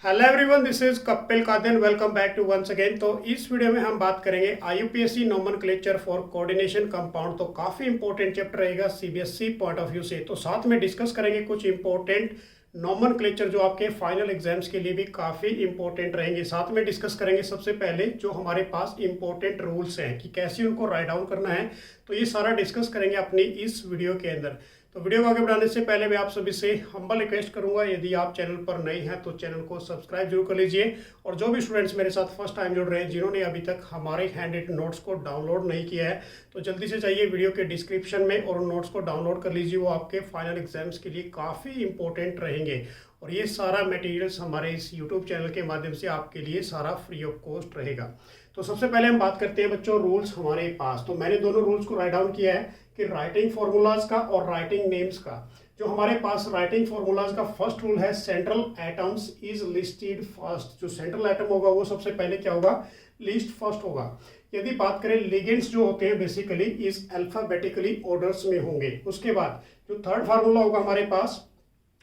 Hello everyone, this is Kapil Kadin. Welcome back to once again. तो इस video में हम बात करेंगे IUPAC nomenclature for coordination compound. तो काफ़ी इंपॉर्टेंट चैप्टर रहेगा सीबीएसई पॉइंट ऑफ व्यू से। तो साथ में डिस्कस करेंगे कुछ इंपॉर्टेंट नोमेनक्लेचर जो आपके फाइनल एग्जाम्स के लिए भी काफ़ी इंपॉर्टेंट रहेंगे। साथ में डिस्कस करेंगे सबसे पहले जो हमारे पास इंपॉर्टेंट रूल्स हैं कि कैसे उनको राइट डाउन करना है। तो ये सारा डिस्कस करेंगे अपनी इस वीडियो के अंदर। तो वीडियो को आगे बढ़ाने से पहले मैं आप सभी से हम्बल रिक्वेस्ट करूंगा, यदि आप चैनल पर नए हैं तो चैनल को सब्सक्राइब जरूर कर लीजिए। और जो भी स्टूडेंट्स मेरे साथ फर्स्ट टाइम जुड़ रहे हैं, जिन्होंने अभी तक हमारे हैंड रिटन नोट्स को डाउनलोड नहीं किया है, तो जल्दी से जाइए वीडियो के डिस्क्रिप्शन में और नोट्स को डाउनलोड कर लीजिए। वो आपके फाइनल एग्जाम्स के लिए काफ़ी इंपॉर्टेंट रहेंगे। और ये सारा मटेरियल्स हमारे इस यूट्यूब चैनल के माध्यम से आपके लिए सारा फ्री ऑफ कॉस्ट रहेगा। तो सबसे पहले हम बात करते हैं बच्चों रूल्स हमारे पास। तो मैंने दोनों रूल्स को राइट डाउन किया है कि राइटिंग फॉर्मूलाज का और राइटिंग नेम्स का। जो हमारे पास राइटिंग फॉर्मूलाज का फर्स्ट रूल है, central atoms is listed first. जो सेंट्रल एटम होगा वो सबसे पहले क्या होगा, लिस्ट फर्स्ट होगा। यदि बात करें लिगेंड्स जो होते हैं बेसिकली इज अल्फाबेटिकली ऑर्डर्स में होंगे। उसके बाद जो थर्ड फार्मूला होगा हमारे पास,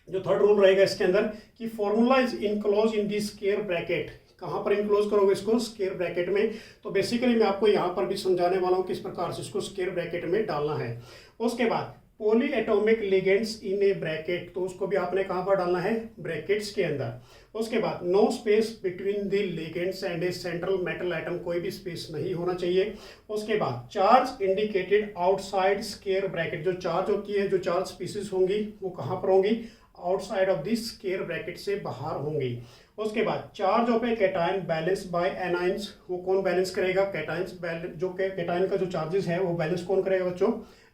जो थर्ड रूल रहेगा इसके अंदर कि formula is enclose in the square bracket. कहाँ पर इनक्लोज करोगे इसको, स्क्वायर ब्रैकेट में। तो बेसिकली मैं आपको यहाँ पर भी समझाने वाला हूँ किस प्रकार से इसको स्क्वायर ब्रैकेट में डालना है। उसके बाद poly atomic ligands in A bracket, तो उसको भी आपने कहाँ पर डालना है, ब्रैकेट्स के अंदर। उसके बाद no space between the ligands and a central metal atom, कोई भी स्पेस नहीं होना चाहिए। उसके बाद charge indicated outside square bracket, जो चार्ज होती है, जो चार्ज स्पीसीज होंगी वो कहाँ पर होंगी, outside of this square bracket से बाहर होंगी। उसके बाद charge of A cation balance bye anions, वो कौन बैलेंस करेगा, कैटाइंस बैलेंस, जो कैटायन का जो चार्जेस है वो बैलेंस कौन करेगा बच्चों,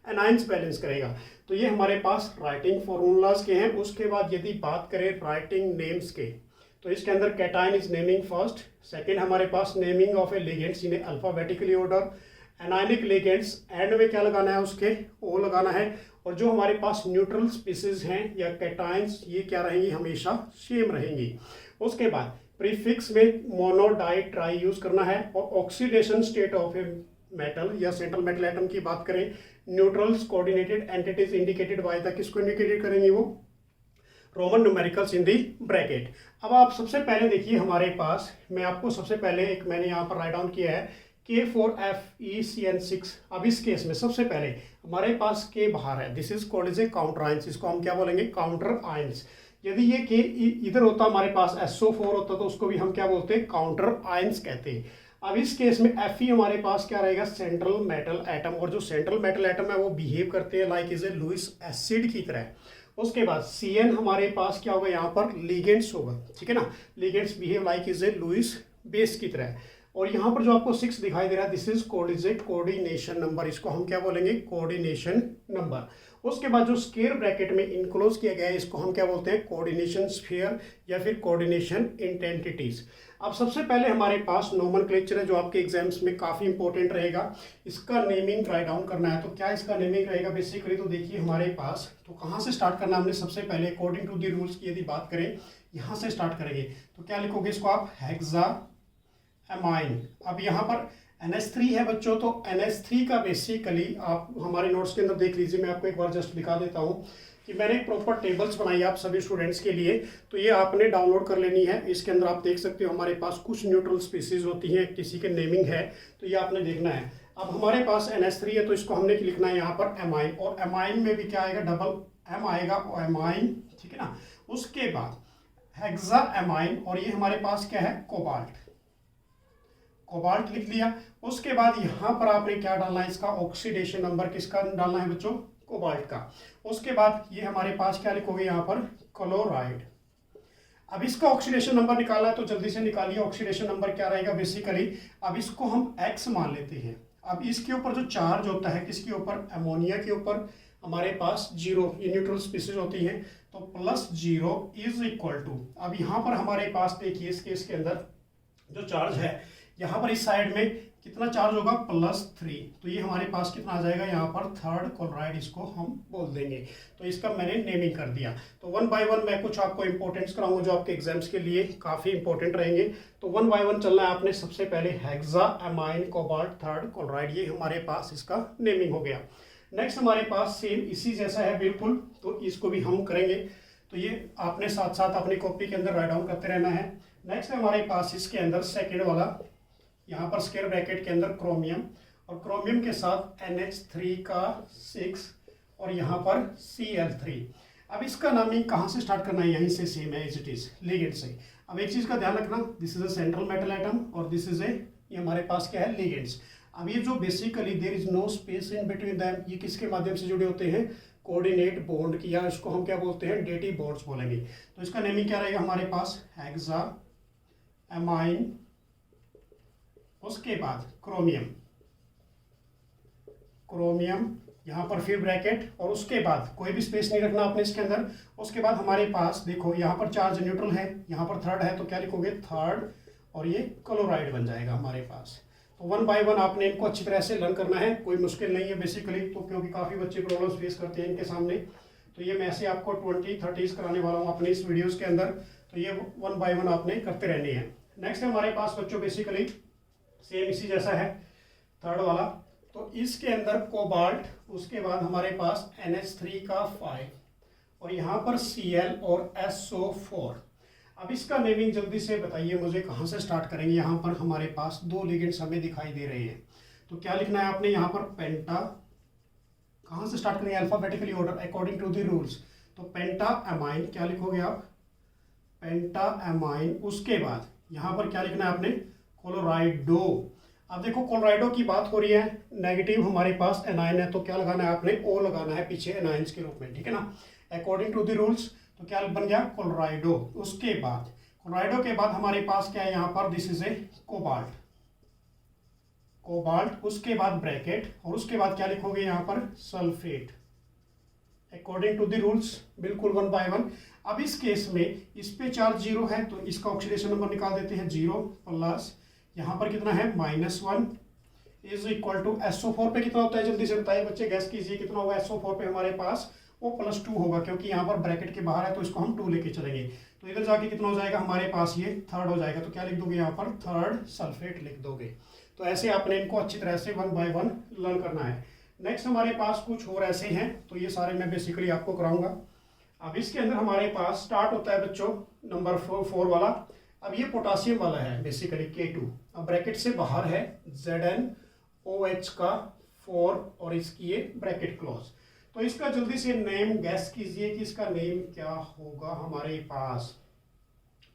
एनाइंस बैलेंस करेगा। तो ये हमारे पास राइटिंग फॉर्मूलाज के हैं। उसके बाद यदि बात करें राइटिंग नेम्स के, तो इसके अंदर cation is naming first. Second हमारे पास naming of a ligands in alphabetically order. Anionic ligands end में क्या लगाना है, उसके ओ लगाना है। और जो हमारे पास न्यूट्रल स्पीसीज हैं या कैटायंस, ये क्या रहेंगी, हमेशा सेम रहेंगी। उसके बाद प्रीफिक्स में मोनो डाई ट्राई यूज करना है। और oxidation state of a metal या सेंट्रल मेटल एटम की बात करें, neutrals coordinated entities indicated by the, किसको इंडिकेटेड करेंगे, वो रोमन न्यूमेरिकल्स इन दी ब्रैकेट। अब आप सबसे पहले देखिए हमारे पास, मैं आपको सबसे पहले एक मैंने यहाँ पर राइट डाउन किया है K4FeCN6। अब इस केस में सबसे पहले हमारे पास K बाहर है, this is called is a counter ions. इसको हम क्या बोलेंगे, काउंटर आयंस। यदि ये K इधर होता हमारे पास SO4 होता तो उसको भी हम क्या बोलते हैं, काउंटर आयंस कहते हैं। अब इस केस में Fe हमारे पास क्या रहेगा, सेंट्रल मेटल एटम। और जो सेंट्रल मेटल एटम है वो बिहेव करते हैं like is a Lewis acid की तरह। उसके बाद Cn हमारे पास क्या होगा, यहाँ पर लिगेंड्स होगा, ठीक है ना, ligands behave like is a Lewis base की तरह। और यहाँ पर जो आपको 6 दिखाई दे रहा है, this is called is a coordination number. इसको हम क्या बोलेंगे, कोऑर्डिनेशन नंबर। उसके बाद जो स्क्वायर ब्रैकेट में इनक्लोज किया गया है, इसको हम क्या बोलते हैं, कोऑर्डिनेशन स्फीयर या फिर कोऑर्डिनेशन इंटेंसिटीज। अब सबसे पहले हमारे पास नोमेनक्लेचर है जो आपके एग्जाम्स में काफी इंपॉर्टेंट रहेगा। इसका नेमिंग राइट डाउन करना है। तो क्या इसका नेमिंग रहेगा बेसिकली, तो देखिए हमारे पास, तो कहाँ से स्टार्ट करना है हमने, सबसे पहले अकॉर्डिंग टू दी रूल्स की यदि बात करें, यहाँ से स्टार्ट करेंगे। तो क्या लिखोगे इसको आप, हेक्सा एमाइन। अब यहाँ पर NH3 है बच्चों, तो NH3 का बेसिकली आप हमारे नोट्स के अंदर देख लीजिए। मैं आपको एक बार जस्ट दिखा देता हूँ कि मैंने एक प्रॉपर टेबल्स बनाई है आप सभी स्टूडेंट्स के लिए। तो ये आपने डाउनलोड कर लेनी है। इसके अंदर आप देख सकते हो हमारे पास कुछ न्यूट्रल स्पीसीज होती हैं, किसी के नेमिंग है, तो ये आपने देखना है। अब हमारे पास NH3 है तो इसको हमने लिखना है यहाँ पर एमाइन। और एमाइन में भी क्या आएगा, डबल M आएगा, और एमाइन, ठीक है ना। उसके बाद हेक्सा एमाइन, और ये हमारे पास क्या है, कोबाल्ट। कोबाल्ट लिख लिया। उसके बाद यहाँ पर आपने क्या डालना है, इसका ऑक्सीडेशन नंबर किसका डालना है बच्चों, कोबाल्ट का। उसके बाद ये हमारे पास क्या लिखोगे यहाँ पर, क्लोराइड। अब इसका ऑक्सीडेशन नंबर निकालना है तो जल्दी से निकालिए। ऑक्सीडेशन नंबर क्या रहेगा बेसिकली, अब इसको हम X मान लेते हैं। अब इसके ऊपर जो चार्ज होता है, किसके ऊपर, अमोनिया के ऊपर, हमारे पास 0, ये न्यूट्रल स्पीसीज होती है, तो +0 इज इक्वल टू, अब यहाँ पर हमारे पास देखिए इस केस के अंदर जो चार्ज है, यहाँ पर इस साइड में कितना चार्ज होगा, +3। तो ये हमारे पास कितना आ जाएगा, यहाँ पर थर्ड क्लोराइड इसको हम बोल देंगे। तो इसका मैंने नेमिंग कर दिया। तो 1 बाय 1 मैं कुछ आपको इंपॉर्टेंट्स कराऊंगा जो आपके एग्जाम्स के लिए काफ़ी इंपॉर्टेंट रहेंगे। तो 1 बाय 1 चलना है आपने। सबसे पहले hexa amine cobalt third chloride, ये हमारे पास इसका नेमिंग हो गया। नेक्स्ट हमारे पास सेम इसी जैसा है बिल्कुल, तो इसको भी हम करेंगे। तो ये आपने साथ साथ अपनी कॉपी के अंदर राइट डाउन करते रहना है। नेक्स्ट है हमारे पास इसके अंदर सेकेंड वाला, यहाँ पर स्क्वायर ब्रैकेट के अंदर क्रोमियम, और क्रोमियम के साथ NH3 का 6 और यहाँ पर Cl3। अब इसका नामिंग कहाँ से स्टार्ट करना है, यहीं से सेम है एज इट इज लिगेंड से। अब एक चीज़ का ध्यान रखना, this is a central metal atom और दिस इज ये हमारे पास क्या है, लिगेंड्स। अब ये जो basically there is no space in between them, ये किसके माध्यम से जुड़े होते हैं, कोऑर्डिनेट बॉन्ड की, या इसको हम क्या बोलते हैं, डेटी बॉन्ड्स बोलेंगे। तो इसका नेमिंग क्या रहेगा हमारे पास, हेक्सा एमाइन, उसके बाद क्रोमियम, क्रोमियम यहाँ पर फिर ब्रैकेट, और उसके बाद कोई भी स्पेस नहीं रखना आपने इसके अंदर। उसके बाद हमारे पास देखो यहाँ पर चार्ज न्यूट्रल है, यहाँ पर थर्ड है, तो क्या लिखोगे, थर्ड, और ये क्लोराइड बन जाएगा हमारे पास। तो 1 बाय 1 आपने इनको अच्छी तरह से लर्न करना है, कोई मुश्किल नहीं है बेसिकली, तो क्योंकि काफ़ी बच्चे प्रॉब्लम्स फेस करते हैं इनके सामने। तो ये मैं ऐसे आपको 20-30 कराने वाला हूँ अपने इस वीडियोज़ के अंदर, तो ये 1 बाय 1 आपने करते रहनी है। नेक्स्ट है हमारे पास बच्चों बेसिकली सेम इसी जैसा है, थर्ड वाला, तो इसके अंदर कोबाल्ट, उसके बाद हमारे पास NH3 का 5 और यहाँ पर Cl और SO4। अब इसका नेमिंग जल्दी से बताइए मुझे, कहाँ से स्टार्ट करेंगे। यहाँ पर हमारे पास 2 लिगेंड्स हमें दिखाई दे रहे हैं, तो क्या लिखना है आपने यहाँ पर, पेंटा, कहाँ से स्टार्ट करेंगे, alphabetically order according to the rules. तो पेंटा अमाइन क्या लिखोगे आप, पेंटा अमाइन। उसके बाद यहाँ पर क्या लिखना है आपने, क्लोराइडो। अब देखो क्लोराइडो की बात हो रही है, नेगेटिव हमारे पास एनाइन है, तो क्या लगाना है आपने, ओ लगाना है पीछे एनाइंस के रूप में, ठीक है ना, अकॉर्डिंग टू द रूल्स। तो क्या बन गया, क्लोराइडो। उसके बाद क्लोराइडो के बाद हमारे पास क्या है यहाँ पर, this is A cobalt, cobalt. उसके बाद ब्रैकेट, और उसके बाद क्या लिखोगे यहाँ पर, sulphate, according to the rules, बिल्कुल 1 बाय 1। अब इस केस में इस पे चार्ज 0 है, तो इसका ऑक्सीडेशन नंबर निकाल देते हैं 0 प्लस यहाँ पर कितना है, -1 इज इक्वल टू SO4 पे कितना होता है, जल्दी से बताइए बच्चे, गैस कीजिए कितना होगा SO4 पे हमारे पास, वो +2 होगा, क्योंकि यहाँ पर ब्रैकेट के बाहर है तो इसको हम 2 लेके चलेंगे। तो इधर जाके कितना हो जाएगा हमारे पास, ये थर्ड हो जाएगा। तो क्या लिख दोगे यहाँ पर, थर्ड सल्फेट लिख दोगे। तो ऐसे आपने इनको अच्छी तरह से 1 बाय 1 लर्न करना है। नेक्स्ट हमारे पास कुछ और ऐसे हैं, तो ये सारे मैं बेसिकली आपको कराऊंगा। अब इसके अंदर हमारे पास स्टार्ट होता है बच्चों नंबर 4 वाला। अब ये पोटासियम वाला है बेसिकली K2, अब ब्रैकेट से बाहर है ZnOH का 4 और इसकी ये ब्रैकेट क्लोज। तो इसका जल्दी से नेम गैस कीजिए कि इसका नेम क्या होगा हमारे पास,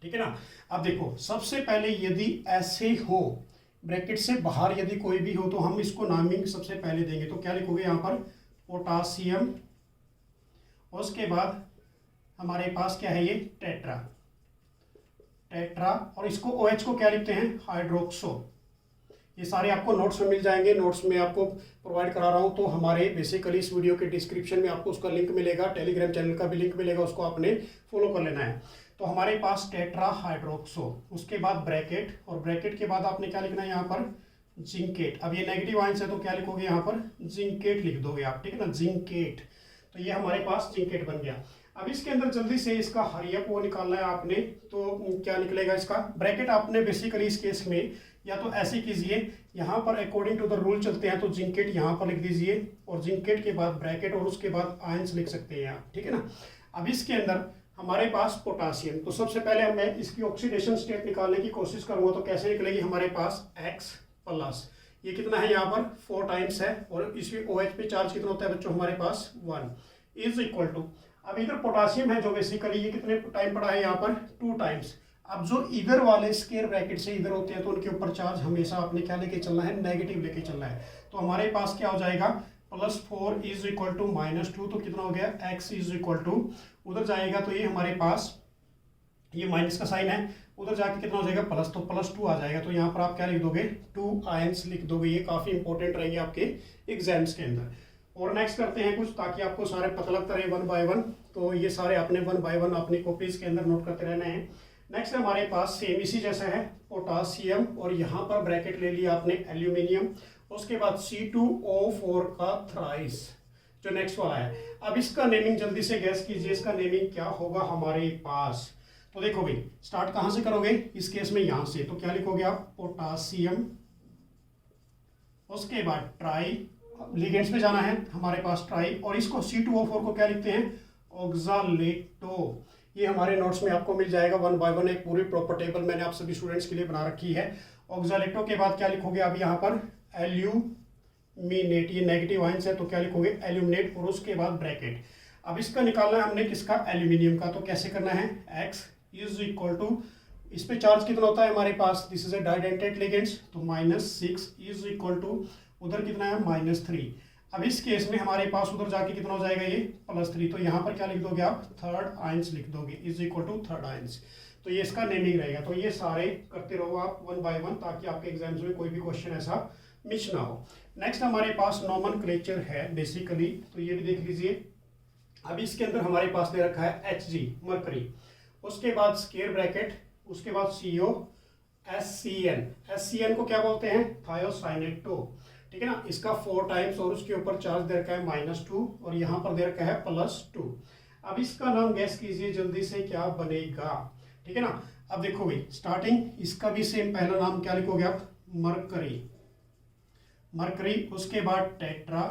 ठीक है ना। अब देखो सबसे पहले यदि ऐसे हो, ब्रैकेट से बाहर यदि कोई भी हो, तो हम इसको नामिंग सबसे पहले देंगे। तो क्या लिखोगे यहाँ पर, पोटासियम, उसके बाद हमारे पास क्या है ये, टेट्रा, टेट्रा, और इसको OH को क्या लिखते हैं, हाइड्रोक्सो। ये सारे आपको नोट्स में मिल जाएंगे, नोट्स में आपको प्रोवाइड करा रहा हूँ। तो हमारे बेसिकली इस वीडियो के डिस्क्रिप्शन में आपको उसका लिंक मिलेगा, टेलीग्राम चैनल का भी लिंक मिलेगा, उसको आपने फॉलो कर लेना है। तो हमारे पास टेट्रा हाइड्रोक्सो, उसके बाद ब्रैकेट, और ब्रैकेट के बाद आपने क्या लिखना है यहाँ पर, जिंकेट। अब ये नेगेटिव आयंस है तो क्या लिखोगे यहाँ पर, जिंकेट लिख दोगे आप, ठीक है ना, जिंकेट। तो ये हमारे पास जिंकेट बन गया। अब इसके अंदर जल्दी से इसका हरियप वो निकालना है आपने, तो क्या निकलेगा इसका, ब्रैकेट आपने बेसिकली इस केस में या तो ऐसे कीजिए, यहाँ पर अकॉर्डिंग टू द रूल चलते हैं, तो जिंकेट यहाँ पर लिख दीजिए, और जिंकेट के बाद ब्रैकेट, और उसके बाद आयंस लिख सकते हैं आप, ठीक है ना। अब इसके अंदर हमारे पास पोटासियम, तो सबसे पहले मैं इसकी ऑक्सीडेशन स्टेट निकालने की कोशिश करूंगा। तो कैसे निकलेगी हमारे पास, X+, ये कितना है यहाँ पर 4 टाइम्स है, और इसमें OH पे चार्ज कितना होता है बच्चों हमारे पास 1 इज इक्वल टू, अब इधर पोटासियम है जो बेसिकली ये कितने टाइम पड़ा है यहाँ पर 2 टाइम्स। अब जो इधर वाले स्क्वायर ब्रैकेट से इधर होते हैं तो उनके ऊपर चार्ज हमेशा आपने क्या लेके चलना है, नेगेटिव लेके चलना है। तो हमारे पास क्या हो जाएगा, +4 इज इक्वल टू -2, तो कितना हो गया, X इज इक्वल टू, उधर जाएगा तो ये हमारे पास ये माइनस का साइन है, उधर जाके कितना हो जाएगा प्लस, तो +2 आ जाएगा। तो यहाँ पर आप क्या लिख दोगे, 2 आयंस लिख दोगे। ये काफ़ी इंपॉर्टेंट रहेंगे आपके एग्जाम्स के अंदर। और नेक्स्ट करते हैं कुछ, ताकि आपको सारे पता लगता रहे 1 बाय 1। तो ये सारे आपने 1 बाय 1 अपनी कॉपीज के अंदर नोट करते रहना है। नेक्स्ट हमारे पास सेम इसी जैसा है, पोटासियम, और यहाँ पर ब्रैकेट ले लिया आपने एल्यूमिनियम, उसके बाद C2O4 का थ्राइस, जो नेक्स्ट वाला है। अब इसका नेमिंग जल्दी से गैस कीजिए, इसका नेमिंग क्या होगा हमारे पास। तो देखो भाई, स्टार्ट कहाँ से करोगे, इस केस में यहाँ से, तो क्या लिखोगे आप, पोटासियम, उसके बाद ट्राई, लिगेंड्स पे जाना है हमारे पास ट्राई, और इसको C2O4 को क्या लिखते हैं, ऑक्सालेटो। ये हमारे नोट्स में आपको मिल जाएगा 1 बाय 1 एक पूरी प्रॉपर टेबल मैंने आप सभी स्टूडेंट्स के लिए बना रखी है। ऑक्सालेटो के बाद क्या लिखोगे आप यहाँ पर एल्यूमिनेट, ये नेगेटिव आयंस है तो क्या लिखोगे एल्यूमिनेट और उसके बाद ब्रैकेट। अब इसका निकालना है हमने किसका, एल्यूमिनियम का। तो कैसे करना है, x इज इक्वल टू, इस पे चार्ज कितना होता है हमारे पास, this is a didentate ligands, तो -6 इज इक्वल टू उधर कितना है -3। अब इस केस में हमारे पास उधर जाके कितना हो जाएगा, ये +3। तो यहाँ पर क्या लिख दोगे आप, थर्ड आयंस लिख दोगे, is equal to third ions. तो ये इसका नेमिंग रहेगा। तो ये सारे करते रहो आप 1 बाय 1 ताकि आपके एग्जाम्स में कोई भी क्वेश्चन ऐसा मिस ना हो। नेक्स्ट हमारे पास नोमेनक्लेचर है बेसिकली, तो ये भी देख लीजिए। अब इसके अंदर हमारे पास दे रखा है Hg मरकरी, उसके बाद स्क्वायर ब्रैकेट, उसके बाद CO, SCN को क्या बोलते हैं, थायोसाइनेटो, ठीक है ना। इसका 4 टाइम्स और उसके ऊपर चार्ज दे रखा है -2 और यहाँ पर दे रखा है +2। अब इसका नाम गैस कीजिए जल्दी से क्या बनेगा, ठीक है ना। अब देखो भाई स्टार्टिंग इसका भी सेम, पहला नाम क्या लिखोगे आप, मरकरी, उसके बाद टेट्रा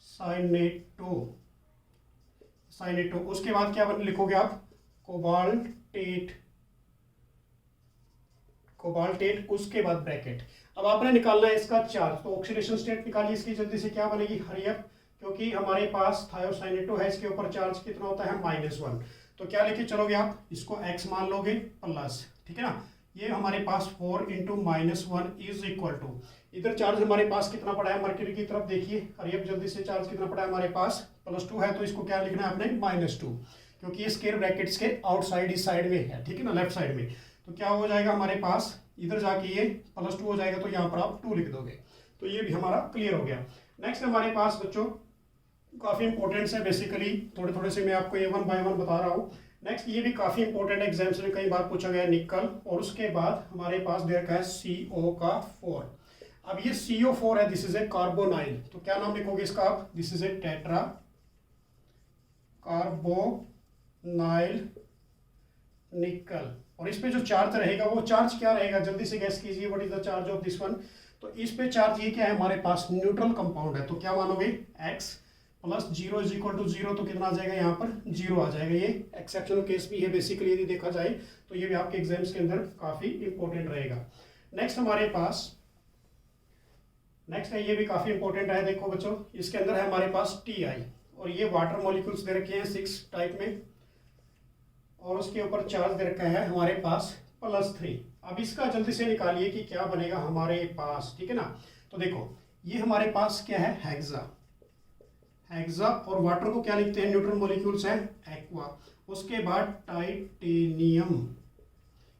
साइनेटो, उसके बाद क्या लिखोगे आप, कोबाल्टेट, उसके बाद ब्रैकेट। अब आपने निकालना है इसका चार्ज, तो ऑक्सीडेशन स्टेट निकालिए इसकी जल्दी से, क्या बनेगी, हरी अप, क्योंकि हमारे पास थायोसाइनेटो है, इसके ऊपर चार्ज कितना होता है -1। तो क्या लेके चलोगे आप, इसको x मान लोगे प्लस, ठीक है ना। ये हमारे पास 4 × -1 इज इक्वल टू, इधर चार्ज हमारे पास कितना पड़ा है, मर्क्यूरी की तरफ देखिए, हरी अप जल्दी से, चार्ज कितना पड़ा है हमारे पास +2 है, तो इसको क्या लिखना है आपने -2, क्योंकि ये स्क्वायर ब्रैकेट्स के आउटसाइड इस साइड में है, ठीक है ना, लेफ्ट साइड में। तो क्या हो जाएगा हमारे पास, इधर जाके ये +2 हो जाएगा, तो यहाँ पर आप 2 लिख दोगे। तो ये भी हमारा क्लियर हो गया। नेक्स्ट हमारे पास बच्चों काफ़ी इंपॉर्टेंट है, बेसिकली थोड़े से मैं आपको ये 1 बाय 1 बता रहा हूँ। नेक्स्ट ये भी काफ़ी इंपॉर्टेंट एग्जाम्स में कई बार पूछा गया, निकल, और उसके बाद हमारे पास दे रखा है CO का 4। अब ये CO4 है, दिस इज ए कार्बोनाइल, तो क्या नाम लिखोगे इसका आप, this is A tetra carbonyl निकल। और इस पे जो चार्ज रहेगा वो चार्ज क्या रहेगा, जल्दी से गैस कीजिए, what is the charge of this one. तो इस पे चार्ज ये क्या है, हमारे पास न्यूट्रल कंपाउंड है, तो क्या मानोगे, x + 0 इज इक्वल टू 0, तो कितना आ जाएगा यहाँ पर 0 आ जाएगा। ये एक्सेप्शनल केस भी है बेसिकली, यदि देखा जाए तो ये भी आपके एग्जाम्स के अंदर काफी इंपॉर्टेंट रहेगा। नेक्स्ट हमारे पास नेक्स्ट है, ये भी काफी इंपॉर्टेंट है, देखो बच्चों, इसके अंदर है हमारे पास Ti, और ये वाटर मॉलिक्यूल्स दे रखे हैं 6 टाइप में, और उसके ऊपर चार्ज दे रखा है हमारे पास +3। अब इसका जल्दी से निकालिए कि क्या बनेगा हमारे पास, ठीक है ना। तो देखो ये हमारे पास क्या है, हेक्सा, और वाटर को क्या लिखते हैं, न्यूट्रल मॉलिक्यूल्स है एक्वा, उसके बाद टाइटेनियम,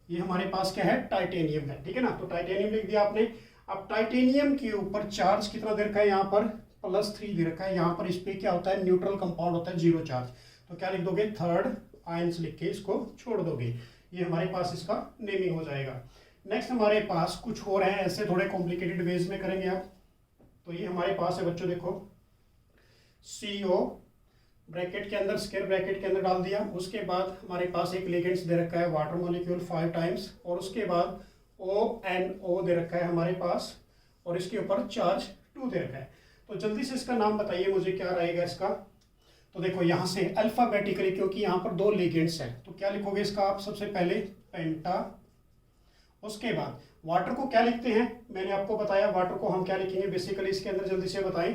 ये हमारे पास क्या है, टाइटेनियम है, ठीक है ना। तो टाइटेनियम लिख दिया आपने। अब टाइटेनियम के ऊपर चार्ज कितना दे रखा है, यहाँ पर +3 दे रखा है, यहाँ पर इस पे क्या होता है, न्यूट्रल कंपाउंड होता है, 0 चार्ज, तो क्या लिख दोगे, थर्ड आयंस लिख के इसको छोड़ दोगे, ये हमारे पास इसका नेमिंग हो जाएगा। नेक्स्ट हमारे पास कुछ और है, ऐसे थोड़े कॉम्प्लिकेटेड वेज में करेंगे आप। तो ये हमारे पास है बच्चों, देखो CO ब्रैकेट के अंदर, स्क्वायर ब्रैकेट के अंदर डाल दिया, उसके बाद हमारे पास एक लिगेंड्स दे रखा है वाटर मॉलिक्यूल 5 टाइम्स, और उसके बाद ONO दे रखा है हमारे पास, और इसके ऊपर चार्ज 2 दे रखा है। तो जल्दी से इसका नाम बताइए मुझे, क्या रहेगा इसका। तो देखो यहाँ से अल्फाबेटिकली, क्योंकि यहाँ पर 2 लिगेंड्स हैं, तो क्या लिखोगे इसका आप, सबसे पहले पेंटा, उसके बाद वाटर को क्या लिखते हैं, मैंने आपको बताया वाटर को हम क्या लिखेंगे बेसिकली इसके अंदर, जल्दी से बताएं,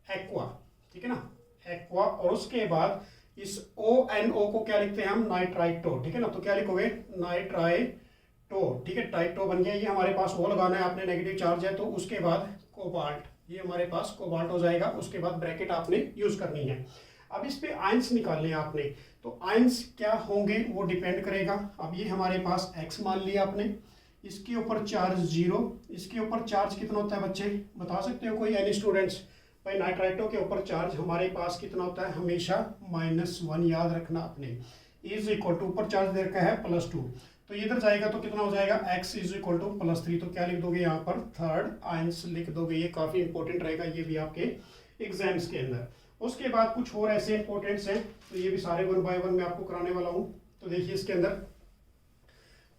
एक्वा, ठीक है ना, एक्वा, और उसके बाद इस ONO को क्या लिखते हैं हम, नाइट्राइटो, ठीक है ना। तो क्या लिखोगे, नाइट्राइटो, ठीक है, टाइटो बन गया। ये हमारे पास O लगाना है आपने, नेगेटिव चार्ज है, तो उसके बाद कोबाल्ट, ये हमारे पास कोबाल्ट हो जाएगा, उसके बाद ब्रैकेट आपने यूज करनी है। अब इस पे आयंस निकालने हैं आपने, तो आयंस क्या होंगे वो डिपेंड करेगा। अब ये हमारे पास x मान लिया आपने, इसके ऊपर चार्ज 0, इसके ऊपर चार्ज कितना होता है बच्चे, बता सकते हो कोई, एनी स्टूडेंट्स। भाई नाइट्राइटो के ऊपर चार्ज हमारे पास कितना होता है, हमेशा -1, याद रखना आपने, इज इक्वल टू, ऊपर चार्ज दे रखा है +2, तो इधर जाएगा तो कितना हो जाएगा, x इज इक्वल टू +3, तो क्या लिख दोगे यहाँ पर, थर्ड आयंस लिख दोगे। ये काफ़ी इंपॉर्टेंट रहेगा, ये भी आपके एग्जाम्स के अंदर। उसके बाद कुछ और ऐसे इंपॉर्टेंट्स हैं, तो ये भी सारे 1 बाय 1 मैं आपको कराने वाला हूँ। तो देखिए इसके अंदर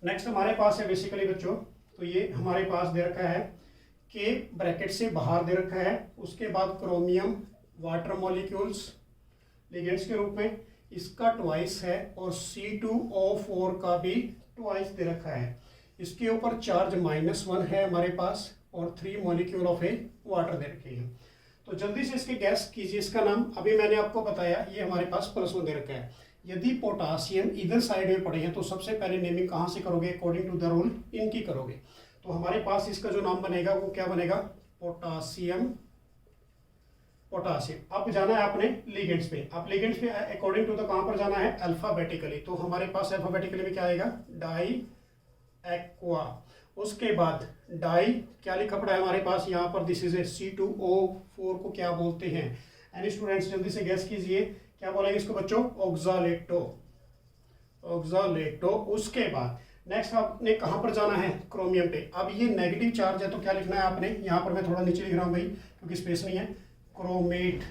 नेक्स्ट हमारे पास है बेसिकली बच्चों, तो ये हमारे पास दे रखा है के ब्रैकेट से बाहर दे रखा है, उसके बाद क्रोमियम, वाटर मॉलिक्यूल्स लिगेंड्स के रूप में, इसका ट्वाइस है और C2O4 का भी ट्वाइस दे रखा है। इसके ऊपर चार्ज -1 है हमारे पास और 3 मॉलिक्यूल ऑफ ए वाटर दे रखे हैं। तो जल्दी से इसके गैस कीजिए। इसका नाम अभी मैंने आपको बताया, ये हमारे पास +1 दे रखा है। यदि पोटासियम इधर साइड में पड़े हैं तो सबसे पहले नेमिंग कहाँ से करोगे? अकॉर्डिंग टू द रूल इनकी करोगे। तो हमारे पास इसका जो नाम बनेगा वो क्या बनेगा? पोटासियम। अब जाना है आपने लिगेंड्स पे। अब लिगेंड्स पे अकॉर्डिंग टू द कहाँ पर जाना है? अल्फाबेटिकली। तो हमारे पास अल्फाबेटिकली में क्या आएगा? Di aqua. उसके बाद डाई क्या लिखा पड़ा है हमारे पास यहाँ पर? दिस इज ए C2O4 को क्या बोलते हैं? एनी स्टूडेंट्स जल्दी से गैस कीजिए, क्या बोलेंगे इसको बच्चों? ऑक्सालेटो। उसके बाद नेक्स्ट आपने कहाँ पर जाना है? क्रोमियम पे। अब ये नेगेटिव चार्ज है तो क्या लिखना है आपने? यहाँ पर मैं थोड़ा नीचे लिख रहा हूँ भाई क्योंकि स्पेस नहीं है। क्रोमेट।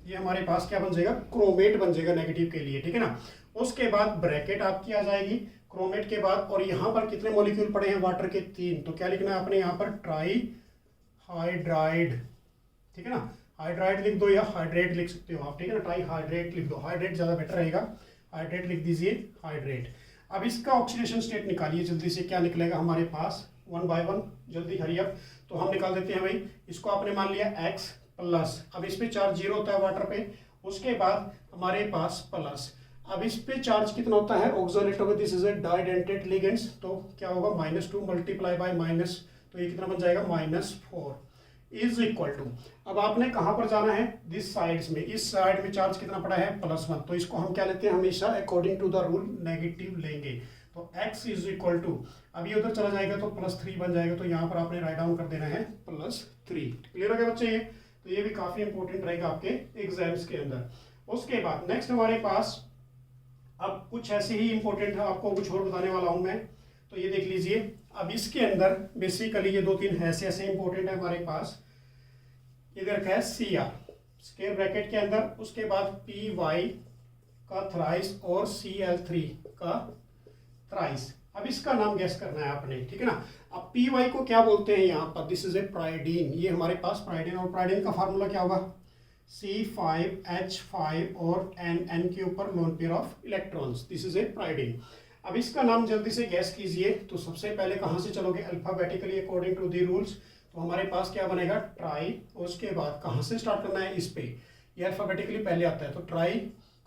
ये हमारे पास क्या बन जाएगा? क्रोमेट बन जाएगा नेगेटिव के लिए, ठीक है ना। उसके बाद ब्रैकेट आपकी आ जाएगी क्रोमेट के बाद, और यहाँ पर कितने मॉलिक्यूल पड़े हैं? वाटर के 3। तो क्या लिखना है आपने यहाँ पर? ट्राई हाइड्राइड, ठीक है ना। हाइड्राइड लिख दो या हाइड्रेट लिख सकते हो आप, ठीक है ना। ट्राई हाइड्रेट लिख दो, हाइड्रेट ज़्यादा बेटर रहेगा। हाइड्रेट लिख दीजिए, हाइड्रेट। अब इसका ऑक्सीडेशन स्टेट निकालिए जल्दी से, क्या निकलेगा हमारे पास? 1 बाय 1 जल्दी हरी अप। तो हम निकाल देते हैं भाई। इसको आपने मान लिया X प्लस। अब इस पे चार्ज 0 होता है वाटर पे। उसके बाद हमारे पास प्लस। अब इस पे चार्ज कितना होता है? ऑक्सालेटो में this is a didentate ligands. तो क्या होगा? -2 मल्टीप्लाई बाय माइनस, तो ये कितना बन जाएगा? -4 इज इक्वल टू। अब आपने कहाँ पर जाना है? दिस साइड्स में। इस साइड में चार्ज कितना पड़ा है? +1। तो इसको हम क्या लेते हैं? हमेशा according to the rule negative लेंगे। तो x इज इक्वल टू, अब ये उधर चला जाएगा तो +3 बन जाएगा। तो यहाँ पर आपने राइट डाउन कर देना है +3। क्लियर हो गया बच्चे? ये तो ये भी काफी इंपॉर्टेंट रहेगा आपके एग्जाम्स के अंदर। उसके बाद नेक्स्ट हमारे पास अब कुछ ऐसे ही इंपॉर्टेंट है, आपको कुछ और बताने वाला हूं मैं। तो ये देख लीजिए। अब इसके अंदर बेसिकली ये 2-3 ऐसे इंपॉर्टेंट है हमारे पास। इधर का है Cr स्क्वायर ब्रैकेट के अंदर, उसके बाद Py का थ्राइस और Cl3 का थ्राइस। अब इसका नाम गैस करना है आपने, ठीक है ना। अब Py को क्या बोलते हैं यहाँ पर? This is a pyridine. ये हमारे पास प्राइडीन, और प्राइडीन का फार्मूला क्या होगा? C5H5 और N के ऊपर lone pair of electrons. This is a pyridine. अब इसका नाम जल्दी से गैस कीजिए। तो सबसे पहले कहाँ से चलोगे? Alphabetically according to the rules. तो हमारे पास क्या बनेगा? ट्राई। उसके बाद कहाँ से स्टार्ट करना है? इस पे। ये अल्फाबेटिकली पहले आता है, तो ट्राई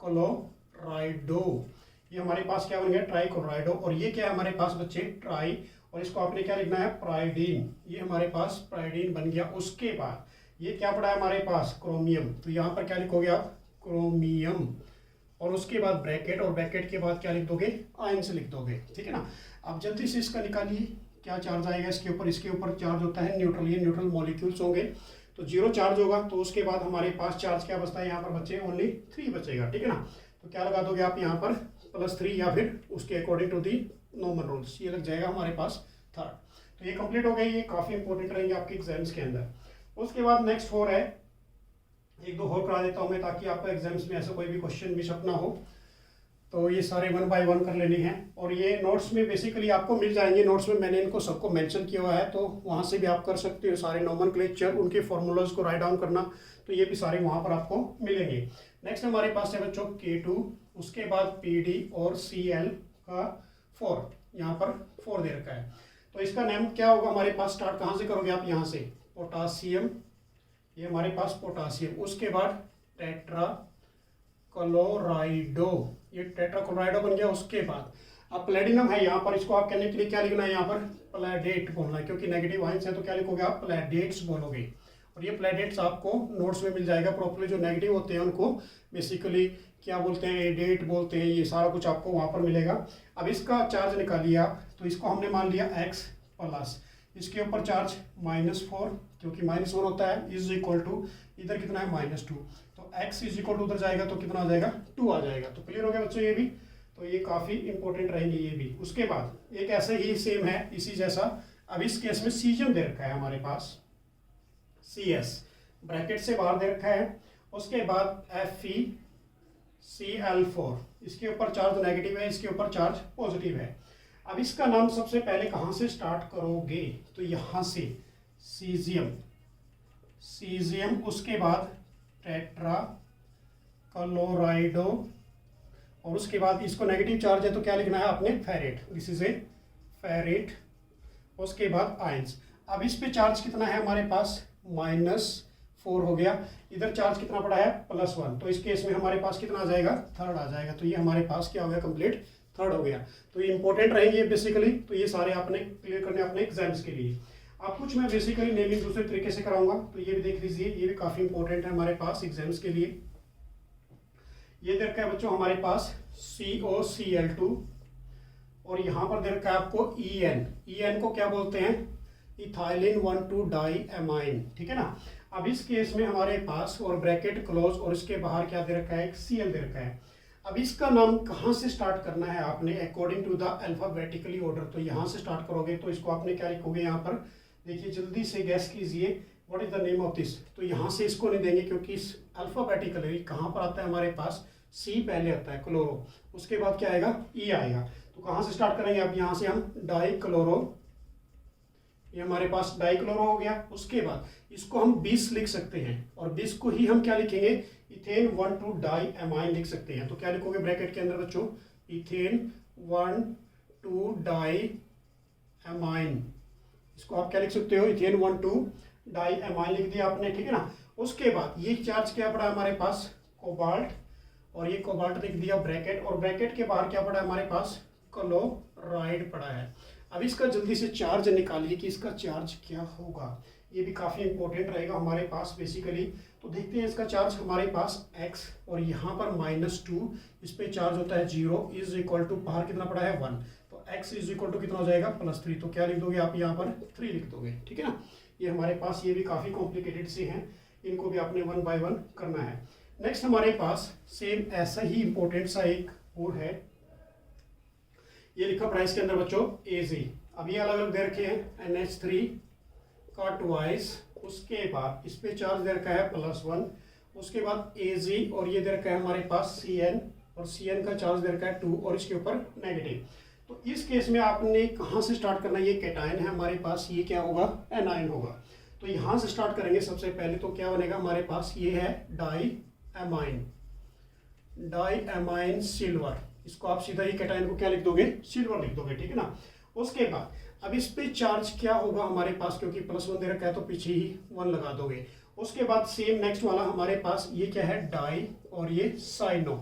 क्लोराइडो। ये हमारे पास क्या बन गया? ट्राई क्लोराइडो। और ये क्या है हमारे पास बच्चे? ट्राई, और इसको आपने क्या लिखना है? प्राइडीन। ये हमारे पास प्राइडीन बन गया। उसके बाद ये क्या पड़ा है हमारे पास? क्रोमियम। तो यहाँ पर क्या लिखोगे आप? क्रोमियम। और उसके बाद ब्रैकेट, और ब्रैकेट के बाद क्या लिख दोगे? आयन से लिख दोगे, ठीक है ना। अब जल्दी से इसका निकालिए, क्या चार्ज आएगा इसके ऊपर? इसके ऊपर चार्ज होता है न्यूट्रल। ये न्यूट्रल मॉलिक्यूल्स होंगे, तो 0 चार्ज होगा। तो उसके बाद हमारे पास चार्ज क्या बचता है यहाँ पर बच्चे? ओनली 3 बचेगा, ठीक है ना। तो क्या लगा दोगे आप यहाँ पर? +3 या फिर उसके according to the normal rules. ये लग जाएगा हमारे पास 3rd। तो ये कंप्लीट हो गई। ये काफ़ी इंपॉर्टेंट रहेंगे आपके एग्जाम्स के अंदर। उसके बाद नेक्स्ट 4 है, 1-2 और करा देता हूँ मैं ताकि आपको एग्जाम्स में ऐसा कोई भी क्वेश्चन मिसअप ना हो। तो ये सारे 1 बाय 1 कर लेने हैं, और ये नोट्स में बेसिकली आपको मिल जाएंगे। नोट्स में मैंने इनको सबको मेंशन किया हुआ है, तो वहाँ से भी आप कर सकते हो। सारे नोमेनक्लेचर, उनके फॉर्मूलाज को राइट डाउन करना, तो ये भी सारे वहाँ पर आपको मिलेंगे। नेक्स्ट हमारे पास है बच्चों K2, उसके बाद PD और Cl का 4, यहाँ पर 4 दे रखा है। तो इसका नेम क्या होगा हमारे पास? स्टार्ट कहाँ से करोगे आप? यहाँ से पोटासियम। ये हमारे पास पोटासियम। उसके बाद टेट्रा क्लोराइडो, ये टेट्रा क्लोराइडो बन गया। उसके बाद अब प्लेटिनम है यहाँ पर, इसको आप कहने के लिए क्या लिखना है यहाँ पर? प्लेडेट बोलना है, क्योंकि नेगेटिव आयंस है तो क्या लिखोगे आप? प्लेडेट्स बोलोगे। और ये प्लेडेट्स आपको नोट्स में मिल जाएगा प्रॉपर्ली। जो नेगेटिव होते हैं उनको बेसिकली क्या बोलते हैं? एडेट बोलते हैं। ये सारा कुछ आपको वहाँ पर मिलेगा। अब इसका चार्ज निकालिए आप, तो इसको हमने मान लिया X प्लस, इसके ऊपर चार्ज -4 क्योंकि -1 होता है, इज इक्वल टू इधर कितना है? -2। तो x इज इक्वल टू उधर जाएगा तो कितना आ जाएगा? 2 आ जाएगा। तो क्लियर हो गया बच्चों ये भी। तो ये काफ़ी इंपॉर्टेंट रहेंगे ये भी। उसके बाद एक ऐसे ही सेम है इसी जैसा। अब इस केस में सीजन दे रखा है हमारे पास CS, ब्रैकेट से बाहर दे रखा है। उसके बाद FeCl4, इसके ऊपर चार्ज नेगेटिव है, इसके ऊपर चार्ज पॉजिटिव है। अब इसका नाम सबसे पहले कहाँ से स्टार्ट करोगे? तो यहाँ से सीजियम, उसके बाद टेट्रा क्लोराइडो, और उसके बाद इसको नेगेटिव चार्ज है तो क्या लिखना है आपने, ferrate, this is a ferrate. उसके बाद आयंस, अब इस पे चार्ज कितना है हमारे पास, -4 हो गया, इधर चार्ज कितना पड़ा है, +1, तो इस केस में हमारे पास कितना आ जाएगा, थर्ड आ जाएगा। तो ये हमारे पास क्या हो गया, कंप्लीट थर्ड हो गया। तो ये इंपॉर्टेंट रहेंगे बेसिकली, तो ये सारे आपने क्लियर करने अपने एग्जाम्स के लिए। अब कुछ मैं बेसिकली नेमिंग दूसरे तरीके से कराऊंगा, तो ये भी देख लीजिए, ये भी काफी इंपॉर्टेंट है हमारे पास एग्जाम्स के लिए। ये दे रखा है बच्चों हमारे पास COCl2, और यहाँ पर दे रखा है आपको EN को क्या बोलते हैं, इथाइलिन 1,2 डाइएमाइन, ठीक है ना। अब इस केस में हमारे पास और ब्रैकेट क्लोज, और इसके बाहर क्या दे रखा है, एक Cl दे रखा है। अब इसका नाम कहाँ से स्टार्ट करना है आपने, according to the alphabetically order, तो यहाँ से स्टार्ट करोगे, तो इसको आपने क्या लिखोगे, यहाँ पर देखिए जल्दी से गैस कीजिए, what is the name of this. तो यहाँ से इसको नहीं देंगे क्योंकि इस अल्फाबेटिकली कहाँ पर आता है हमारे पास, C पहले आता है, क्लोरो, उसके बाद क्या आएगा, E आएगा। तो कहाँ से स्टार्ट करेंगे, अब यहाँ से हम डाइक्लोरो, ये हमारे पास डाइक्लोरो हो गया। उसके बाद इसको हम 20 लिख सकते हैं, और 20 को ही हम क्या लिखेंगे, इथेन 1,2 डाइएमाइन लिख सकते हैं। तो क्या लिखोगे ब्रैकेट के अंदर बच्चों, इथेन 1,2 डाइएमाइन, इसको आप क्या लिख सकते हो, इथेन 1,2 डाइएमाइन लिख दिया आपने, ठीक है ना। उसके बाद ये चार्ज क्या पड़ा हमारे पास, कोबाल्ट, और ये कोबाल्ट लिख दिया ब्रैकेट, और ब्रैकेट के बाहर क्या पड़ा हमारे पास, क्लोराइड पड़ा है। अब इसका जल्दी से चार्ज निकालिए कि इसका चार्ज क्या होगा, ये भी काफ़ी इंपॉर्टेंट रहेगा हमारे पास बेसिकली। तो देखते हैं इसका चार्ज हमारे पास x, और यहाँ पर -2, इस पे चार्ज होता है 0, इज इक्वल टू बाहर कितना पड़ा है 1, तो x इज इक्वल टू कितना हो जाएगा, +3, तो क्या लिख दोगे आप यहाँ पर 3 लिख दोगे, ठीक है ना। ये हमारे पास ये भी काफ़ी कॉम्प्लिकेटेड से हैं, इनको भी आपने 1 बाय 1 करना है। नेक्स्ट हमारे पास सेम ऐसा ही इंपॉर्टेंट सा एक और है, ये लिखा पड़ा है इसके अंदर बच्चों Ag। अब ये अलग अलग दे रखे हैं, NH3 का ट्वाइस, उसके बाद इस पे चार्ज दे रखा है +1, उसके बाद Ag, और ये दे रखा है हमारे पास Cn, और Cn का चार्ज दे रखा है 2, और इसके ऊपर नेगेटिव। तो इस केस में आपने कहाँ से स्टार्ट करना है, ये कैटायन है हमारे पास, ये क्या होगा, एनायन होगा। तो यहाँ से स्टार्ट करेंगे सबसे पहले, तो क्या बनेगा हमारे पास, ये है डाइएमाइन सिल्वर, इसको आप सीधा ही कैटायन को क्या लिख दोगे, सिल्वर लिख दोगे, ठीक है ना। उसके बाद अब इस पे चार्ज क्या होगा हमारे पास, क्योंकि +1 दे रखा है तो पीछे ही 1 लगा दोगे। उसके बाद सेम नेक्स्ट वाला हमारे पास, ये क्या है, डाई, और ये साइनो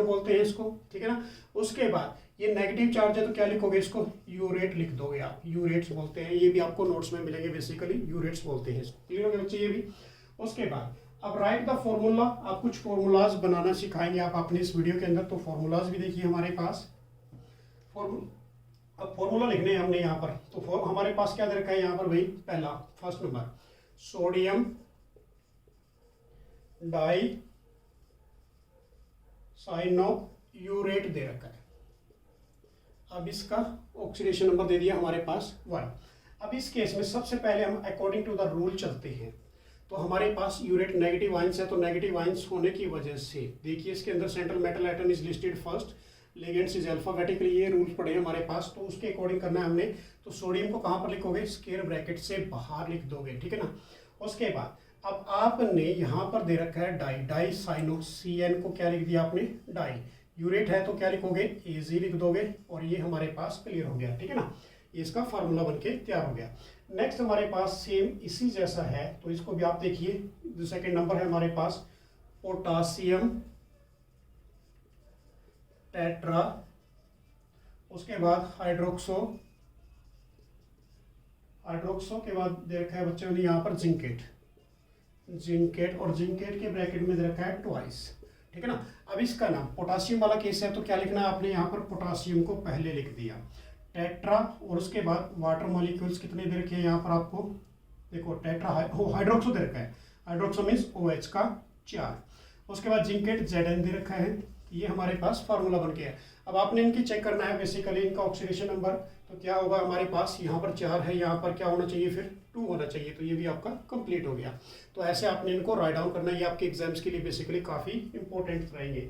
बोलते हैं इसको, ठीक है ना। उसके बाद ये नेगेटिव चार्ज है तो क्या लिखोगे, इसको यूरेट लिख दोगे आप, यूरेट्स बोलते हैं, ये भी आपको नोट्स में मिलेंगे, बेसिकली यूरेट्स बोलते हैं इसको, क्लियर हो गया बच्चे ये भी। उसके बाद अब राइट द फॉर्मूला, आप कुछ फॉर्मूलाज बनाना सिखाएंगे आप अपने इस वीडियो के अंदर, तो फॉर्मूलाज भी देखिए हमारे पास। अब फॉर्मूला लिखने हैं हमने यहाँ पर, तो हमारे पास क्या दे रखा है यहाँ पर भाई, पहला फर्स्ट नंबर सोडियम डाई साइनोयूरेट दे रखा है। अब इसका ऑक्सीडेशन नंबर दे दिया हमारे पास 1। अब इस केस में सबसे पहले हम अकॉर्डिंग टू द रूल चलते हैं, तो हमारे पास यूरेट नेगेटिव आयंस है, तो नेगेटिव आयंस होने की वजह से देखिए इसके अंदर central metal atom is listed first, ligands is alphabetically, ये रूल्स पड़े हैं हमारे पास, तो उसके अकॉर्डिंग करना है हमने। तो सोडियम को कहाँ पर लिखोगे, स्क्वायर ब्रैकेट से बाहर लिख दोगे, ठीक है ना। उसके बाद अब आपने यहाँ पर दे रखा है डाई साइनो, Cn को क्या लिख दिया आपने, डाई, यूरेट है तो क्या लिखोगे, Ag लिख दोगे, और ये हमारे पास क्लियर हो गया, ठीक है ना। ये इसका फार्मूला बनके तैयार हो गया। नेक्स्ट हमारे पास सेम इसी जैसा है, तो इसको भी आप देखिए, जो सेकंड नंबर है हमारे पास पोटासियम टेट्रा, उसके बाद हाइड्रोक्सो के बाद दे रखा है बच्चों ने यहाँ पर जिंकेट, और जिंकेट के ब्रैकेट में दे रखा है ट्वाइस, ठीक है ना। अब इसका नाम पोटासियम वाला केस है तो क्या लिखना है आपने, यहाँ पर पोटासियम को पहले लिख दिया, टेट्रा, और उसके बाद वाटर मॉलिक्यूल्स कितने दे रखे हैं यहाँ पर आपको, देखो टेट्रा हाइड्रोक्सो दे रखा है, हाइड्रोक्सो मीन्स OH का 4, उसके बाद जिंकेट Zn दे रखा है, ये हमारे पास फार्मूला बन गया है। अब आपने इनकी चेक करना है बेसिकली इनका ऑक्सीडेशन नंबर, तो क्या होगा हमारे पास, यहाँ पर 4 है, यहाँ पर क्या होना चाहिए, फिर 2 होना चाहिए, तो ये भी आपका कंप्लीट हो गया। तो ऐसे आपने इनको राइट डाउन करना है, ये आपके एग्जाम्स के लिए बेसिकली काफ़ी इंपॉर्टेंट रहेंगे।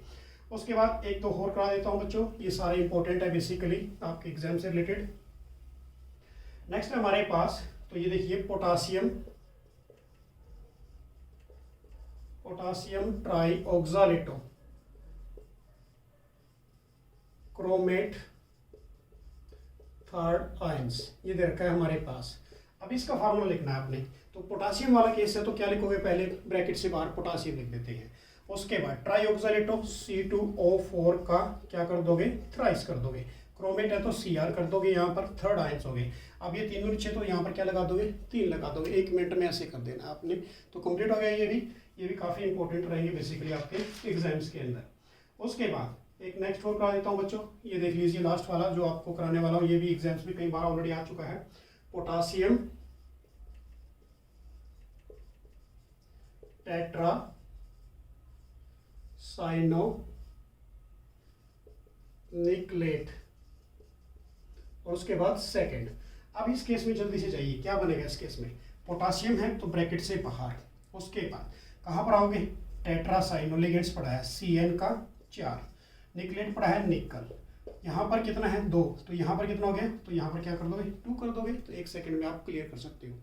उसके बाद एक दो और करा देता हूँ बच्चों, ये सारे इंपॉर्टेंट है बेसिकली आपके एग्जाम से रिलेटेड। नेक्स्ट हमारे पास, तो ये देखिए potassium potassium trioxalato chromate third ions, ये दे रखा है हमारे पास। अब इसका फार्मूला लिखना है आपने। तो पोटासियम वाला केस है तो क्या लिखोगे, पहले ब्रैकेट से बाहर पोटासियम लिख देते हैं। उसके बाद ट्राईऑक्सालेटो C2O4 का क्या कर दोगे, थ्राइस कर दोगे। क्रोमेट है तो Cr कर दोगे, यहाँ पर थर्ड आयंस हो गए। अब ये तीनों नीचे तो यहाँ पर क्या लगा दोगे, 3 लगा दोगे। 1 मिनट में ऐसे कर देना आपने, तो कंप्लीट हो गया। ये भी काफ़ी इंपॉर्टेंट रहेंगे बेसिकली आपके एग्जाम्स के अंदर। उसके बाद एक नेक्स्ट और करा देता हूँ बच्चों, ये देख लीजिए लास्ट वाला जो आपको कराने वाला हूँ, ये भी एग्जाम्स में कई बार ऑलरेडी आ चुका है। पोटासियम टेट्रा साइनो निकलेट, और उसके बाद सेकंड। अब इस केस में जल्दी से जाइए, क्या बनेगा इस केस में, पोटासियम है तो ब्रैकेट से बाहर। उसके बाद कहाँ पर आओगे, टेट्रासाइनो लिगेंड्स पढ़ा है CN का 4, निकलेट पढ़ा है निकल, यहाँ पर कितना है 2, तो यहाँ पर कितना हो गया, तो यहाँ पर क्या कर दोगे 2 कर दोगे, तो 1 सेकंड में आप क्लियर कर सकते हो।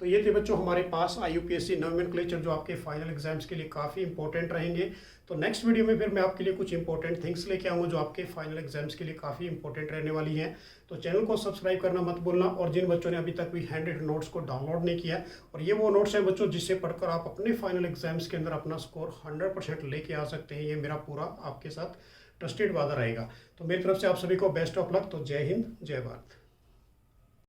तो ये थे बच्चों हमारे पास IUPAC नोमेनक्लेचर जो आपके फाइनल एग्जाम्स के लिए काफ़ी इंपॉर्टेंट रहेंगे। तो नेक्स्ट वीडियो में फिर मैं आपके लिए कुछ इंपॉर्टेंट थिंग्स लेके आऊँगा जो आपके फाइनल एग्जाम्स के लिए काफ़ी इंपॉर्टेंट रहने वाली हैं। तो चैनल को सब्सक्राइब करना मत भूलना, और जिन बच्चों ने अभी तक भी हैंड रिटन नोट्स को डाउनलोड नहीं किया, और ये वो नोट्स हैं बच्चों जिससे पढ़कर आप अपने फाइनल एग्जाम्स के अंदर अपना स्कोर 100% लेके आ सकते हैं। ये मेरा पूरा आपके साथ ट्रस्टेड वादा रहेगा। तो मेरी तरफ से आप सभी को बेस्ट ऑफ लक। तो जय हिंद, जय भारत।